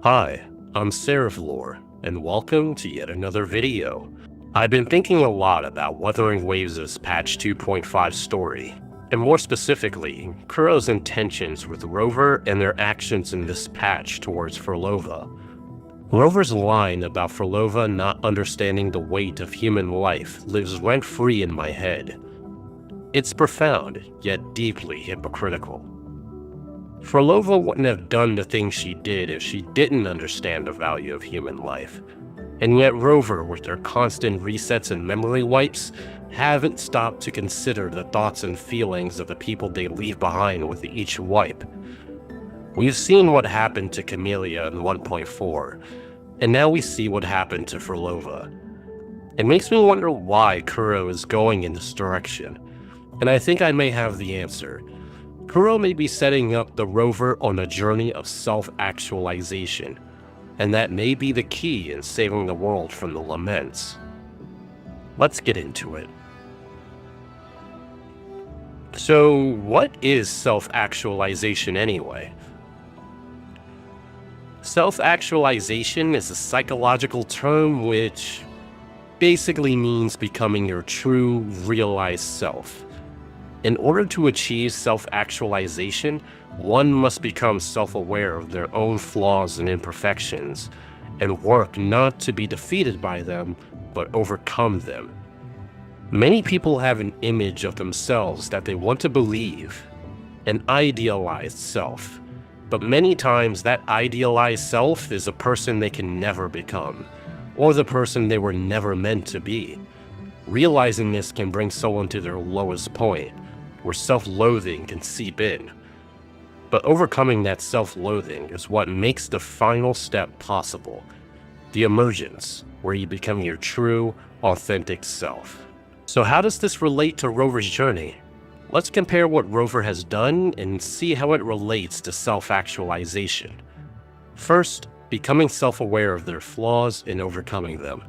Hi, I'm self-lore, and welcome to yet another video. I've been thinking a lot about Wuthering Waves' patch 2.5 story, and more specifically, Kuro's intentions with Rover and their actions in this patch towards Furlova. Rover's line about Furlova not understanding the weight of human life lives rent-free in my head. It's profound, yet deeply hypocritical. Furlova wouldn't have done the things she did if she didn't understand the value of human life. And yet Rover, with their constant resets and memory wipes, haven't stopped to consider the thoughts and feelings of the people they leave behind with each wipe. We've seen what happened to Camellia in 1.4, and now we see what happened to Furlova. It makes me wonder why Kuro is going in this direction, and I think I may have the answer. Kuro may be setting up the Rover on a journey of self-actualization, and that may be the key in saving the world from the laments. Let's get into it. So, what is self-actualization anyway? Self-actualization is a psychological term which basically means becoming your true, realized self. In order to achieve self-actualization, one must become self-aware of their own flaws and imperfections, and work not to be defeated by them, but overcome them. Many people have an image of themselves that they want to believe, an idealized self, but many times that idealized self is a person they can never become, or the person they were never meant to be. Realizing this can bring someone to their lowest point, where self-loathing can seep in. But overcoming that self-loathing is what makes the final step possible, the emergence, where you become your true, authentic self. So how does this relate to Rover's journey? Let's compare what Rover has done and see how it relates to self-actualization. First, becoming self-aware of their flaws and overcoming them.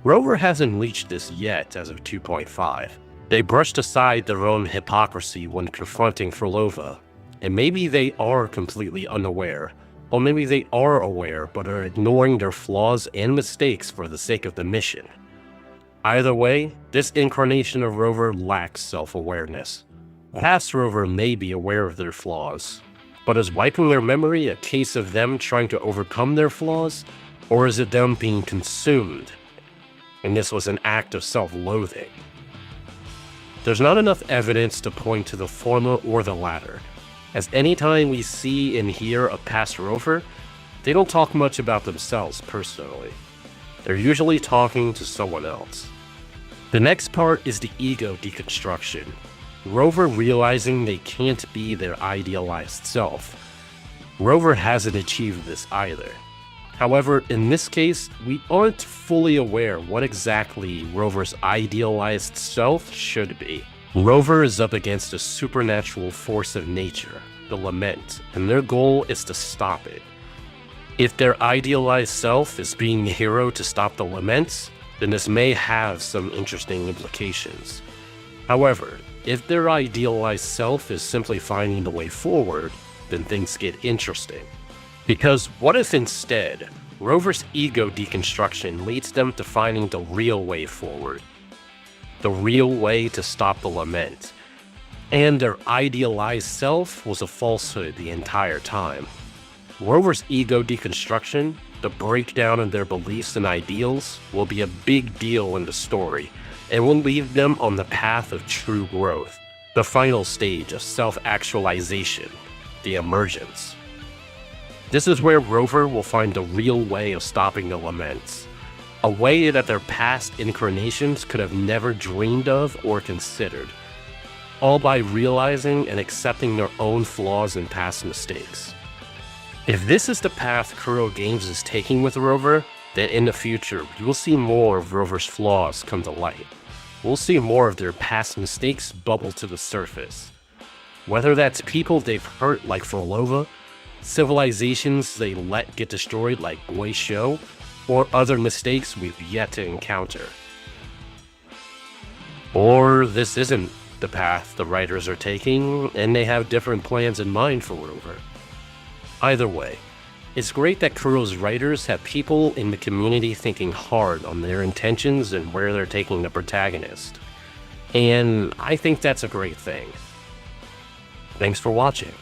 Rover hasn't reached this yet as of 2.5. They brushed aside their own hypocrisy when confronting Furlova, and maybe they are completely unaware, or maybe they are aware but are ignoring their flaws and mistakes for the sake of the mission. Either way, this incarnation of Rover lacks self-awareness. Past Rover may be aware of their flaws, but is wiping their memory a case of them trying to overcome their flaws, or is it them being consumed? And this was an act of self-loathing. There's not enough evidence to point to the former or the latter, as anytime we see and hear a past Rover, they don't talk much about themselves personally. They're usually talking to someone else. The next part is the ego deconstruction. Rover realizing they can't be their idealized self. Rover hasn't achieved this either. However, in this case, we aren't fully aware what exactly Rover's idealized self should be. Rover is up against a supernatural force of nature, the lament, and their goal is to stop it. If their idealized self is being the hero to stop the laments, then this may have some interesting implications. However, if their idealized self is simply finding the way forward, then things get interesting. Because what if instead, Rover's ego deconstruction leads them to finding the real way forward? The real way to stop the lament. And their idealized self was a falsehood the entire time. Rover's ego deconstruction, the breakdown of their beliefs and ideals, will be a big deal in the story, and will lead them on the path of true growth, the final stage of self-actualization, the emergence. This is where Rover will find the real way of stopping the laments, a way that their past incarnations could have never dreamed of or considered, all by realizing and accepting their own flaws and past mistakes. If this is the path Kuro Games is taking with Rover, then in the future, we will see more of Rover's flaws come to light. We'll see more of their past mistakes bubble to the surface. Whether that's people they've hurt like Furlova, civilizations they let get destroyed like Boy Show, or other mistakes we've yet to encounter. Or this isn't the path the writers are taking, and they have different plans in mind for Rover. Either way, It's great that Kuro's writers have people in the community thinking hard on their intentions and where they're taking the protagonist. And I think that's a great thing. Thanks for watching.